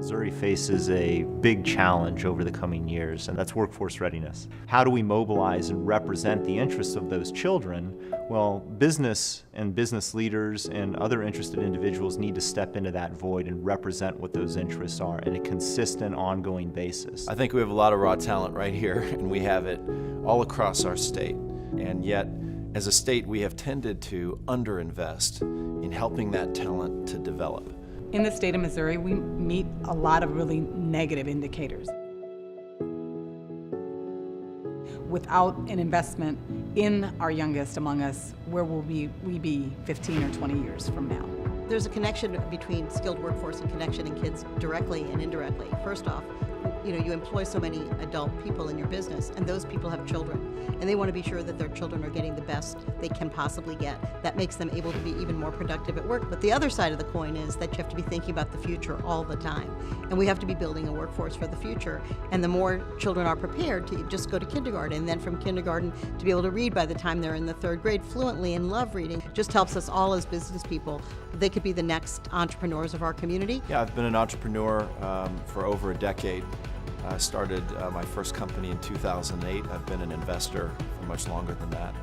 Missouri faces a big challenge over the coming years, and that's workforce readiness. How do we mobilize and represent the interests of those children? Well, business and business leaders and other interested individuals need to step into that void and represent what those interests are on a consistent, ongoing basis. I think we have a lot of raw talent right here, and we have it all across our state. And yet, as a state, we have tended to underinvest in helping that talent to develop. In the state of Missouri, we meet a lot of really negative indicators. Without an investment in our youngest among us, where will we be 15 or 20 years from now? There's a connection between skilled workforce and connection in kids directly and indirectly. First off, you employ so many adult people in your business, and those people have children, and they want to be sure that their children are getting the best they can possibly get. That makes them able to be even more productive at work. But the other side of the coin is that you have to be thinking about the future all the time, and we have to be building a workforce for the future. And the more children are prepared to just go to kindergarten, and then from kindergarten to be able to read by the time they're in the third grade fluently and love reading, just helps us all as business people. They could be the next entrepreneurs of our community. Yeah, I've been an entrepreneur for over a decade. I started my first company in 2008. I've been an investor for much longer than that.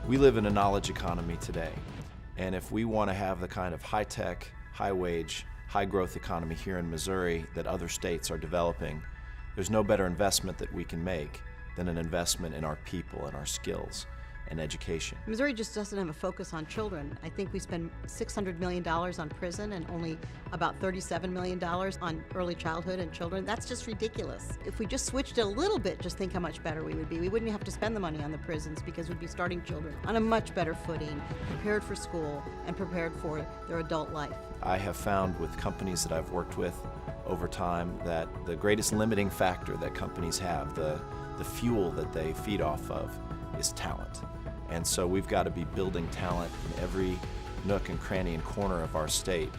We live in a knowledge economy today, and if we want to have the kind of high-tech, high-wage, high-growth economy here in Missouri that other states are developing, there's no better investment that we can make than an investment in our people and our skills and education. Missouri just doesn't have a focus on children. I think we spend $600 million on prison and only about $37 million on early childhood and children. That's just ridiculous. If we just switched it a little bit, just think how much better we would be. We wouldn't have to spend the money on the prisons because we'd be starting children on a much better footing, prepared for school and prepared for their adult life. I have found with companies that I've worked with over time that the greatest limiting factor that companies have, the fuel that they feed off of, is talent. And so we've got to be building talent in every nook and cranny and corner of our state.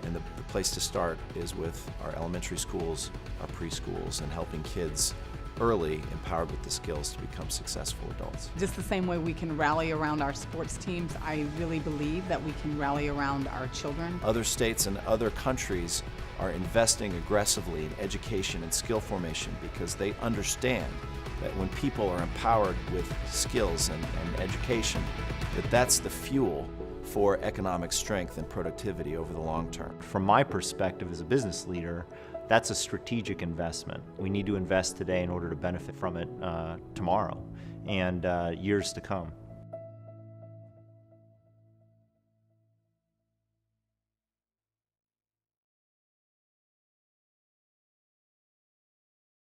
And the place to start is with our elementary schools, our preschools, and helping kids early empowered with the skills to become successful adults. Just the same way we can rally around our sports teams, I really believe that we can rally around our children. Other states and other countries are investing aggressively in education and skill formation because they understand that when people are empowered with skills and education, that's the fuel for economic strength and productivity over the long term. From my perspective as a business leader, that's a strategic investment. We need to invest today in order to benefit from it tomorrow and years to come.